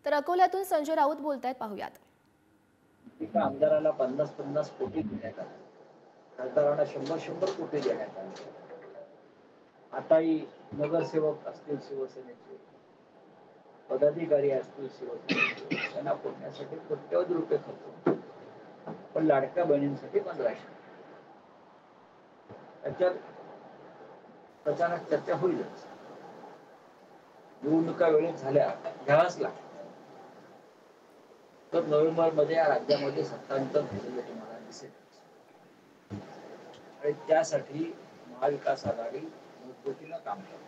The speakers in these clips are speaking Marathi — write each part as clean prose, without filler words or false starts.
तर अकोल्यातून संजय राऊत बोलतायत, पाहूयात. एका आमदाराला 50-50 कोटी देण्यात आले. खासदारांना 100-100 कोटी देण्यात आले. आताही नगरसेवक असतील शिवसेनेचे, पदाधिकारी असतील शिवसेनेचे, त्यांना फोडण्यासाठी कोट्यवधी रुपये खर्च होतो. पण लाडक्या बहिणींसाठी 1500. त्याच्यात अचानक चर्चा होईलच. निवडणुका वेळेत झाल्या, घ्यावाच लागतं. तर नोव्हेंबरमध्ये या राज्यामध्ये सत्तांतर झालेलं तुम्हाला दिसेल. आणि त्यासाठी महाविकास आघाडी मजबूतीनं काम करते.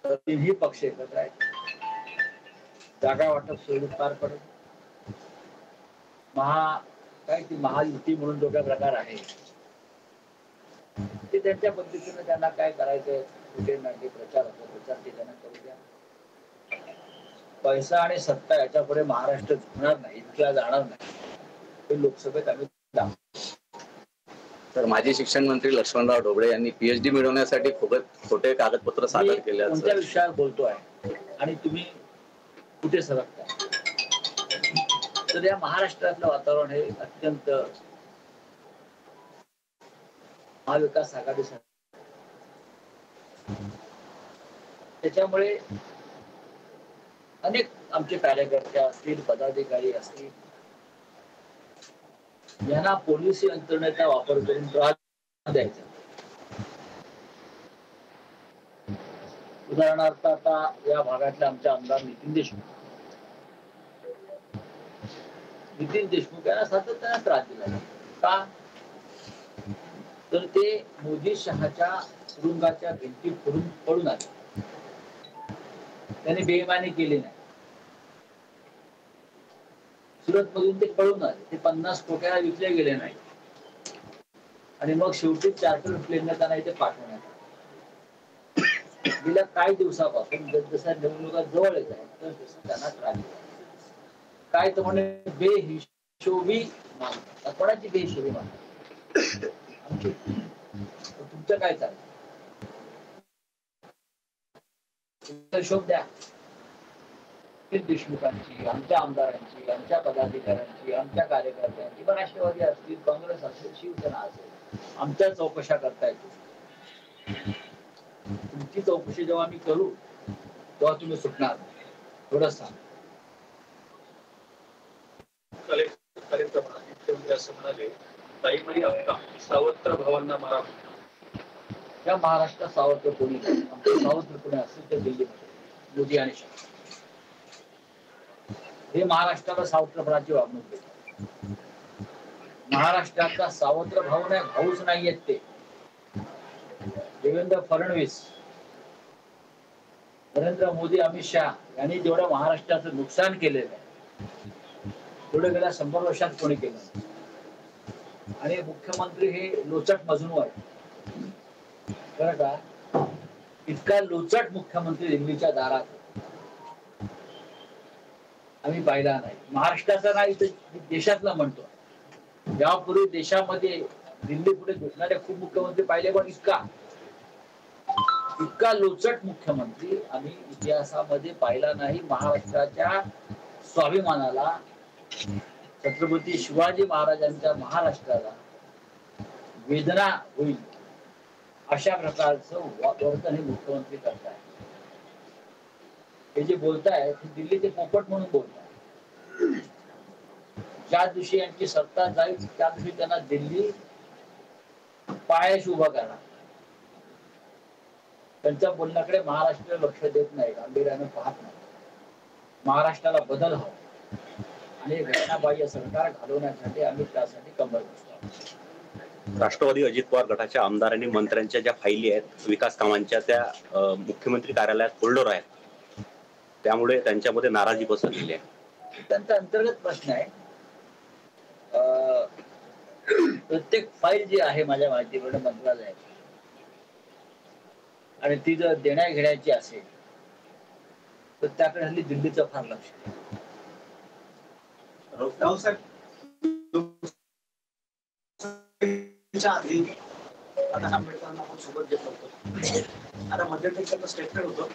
तर तिन्ही पक्ष एकत्र आहेत. जागा वाटप सुरळीत पार पडत. काय ती महायुती म्हणून जो काय प्रकार आहे ते त्यांच्या पद्धतीने त्यांना काय करायचंय, कुठे नाही प्रचार होतो, प्रचार ते त्यांना करू द्या. पैसा आणि सत्ता याच्यापुढे महाराष्ट्र झुकणार नाही, इतक्या जाणार नाही. हे लोकसभेत आम्ही तर माजी शिक्षण मंत्री लक्ष्मणराव ढोबळे यांनी पीएचडी मिळवण्यासाठी खोटे कागदपत्र सादर केले. कोणत्या विषयावर बोलतोय आणि तुम्ही कुठे सरकताय? तर या महाराष्ट्रातलं वातावरण हे अत्यंत महाविकास आघाडीसाठी, त्याच्यामुळे अनेक आमचे कार्यकर्ते असतील, पदाधिकारी असतील, यांना पोलिसी यंत्रणेचा वापर करून त्रास द्यायचा. उदाहरणार्थ आता या भागातले आमचे आमदार नितीन देशमुख यांना सातत्याने त्रास दिला. का? तर ते मोदी शहाच्या तुरुंगाच्या भिंती फोडून पडून आले. त्यांनी बेईमानी केली नाही. सुरत मधून ते पळून आले. ते 50 कोट्याला विकले गेले नाही. आणि मग शेवटी चार्टर प्लेनने त्यांना इथे पाठवण्यात आलं. गेल्या काही दिवसापासून जसं निवडणुका जवळ येत आहेत तसं त्यांना त्रास दिला. काय तर म्हणे बेहिशोबी मागतात. कोणाची बेहिशोबी मागतात? आमची. तुमचं काय चाललं? हिशोब द्या. देशमुखांची, आमच्या आमदारांची, आमच्या पदाधिकाऱ्यांची, आमच्या कार्यकर्त्यांची, पण राष्ट्रवादी असतील, काँग्रेस असेल, शिवसेना असेल, आमच्या चौकशा करता येतो. तुमची चौकशी जेव्हा आम्ही करू तेव्हा तुम्ही सुटणार. थोडंच सांग. सावत्र भावांना मारा. या महाराष्ट्रात सावत्र कोणी नाही. आमचे सावत्र कोणी असेल तर दिल्लीमध्ये मोदी आणि शहा हे महाराष्ट्राला सावत्रपणाची वागणूक देतात. महाराष्ट्राचा सावत्र भाऊ नाही, भाऊच नाहीयेत ते. देवेंद्र फडणवीस, नरेंद्र मोदी, अमित शहा यांनी जेवढं महाराष्ट्राचं नुकसान केलेलं आहे तेवढं गेल्या 100 वर्षात कोणी केलं. आणि मुख्यमंत्री हे लोचट मजनू आहे. बरं का? इतका लोचट मुख्यमंत्री दिल्लीच्या दारात आम्ही पाहिला नाही. महाराष्ट्राचा नाही तर देशातला म्हणतो. यापूर्वी देशामध्ये दिल्ली पुढे घुसणारे खूप मुख्यमंत्री पाहिले, पण इतका लोचट मुख्यमंत्री आम्ही इतिहासामध्ये पाहिला नाही. महाराष्ट्राच्या स्वाभिमानाला, छत्रपती शिवाजी महाराजांच्या महाराष्ट्राला वेदना होईल अशा प्रकारचं वर्तन हे मुख्यमंत्री करताय. हे जे बोलताय ते दिल्ली ते पोपट म्हणून बोलताय. ज्या दिवशी यांची सत्ता जाईल त्या दिवशी त्यांना दिल्ली पायाशी उभा करणार. त्यांच्या बोलण्याकडे महाराष्ट्र लक्ष देत नाही, गांभीर्यानं पाहत नाही. महाराष्ट्राला बदल हवा आणि घटनाबाह्य सरकार घालवण्यासाठी आम्ही त्यासाठी कंबर बसतो. राष्ट्रवादी अजित पवार गटाच्या आमदारांनी मंत्र्यांच्या ज्या फाईली आहेत विकास कामांच्या त्या मुख्यमंत्री कार्यालयात फोल्डर आहेत, त्यामुळे त्यांच्यामध्ये नाराजी पसरलेली आहे. त्यांचा अंतर्गत प्रश्न आहे. प्रत्येक फाईल जी आहे माझ्या माहितीकडे मंत्रालयाची आणि ती जर देण्या घेण्याची असेल तर त्याकडे हल्ली दिल्लीचं फार लक्ष आहे. आता आंबेडकरांना आपण सोबत घेतलं होतं. आता मध्यंतरी स्टेटमेंट होतं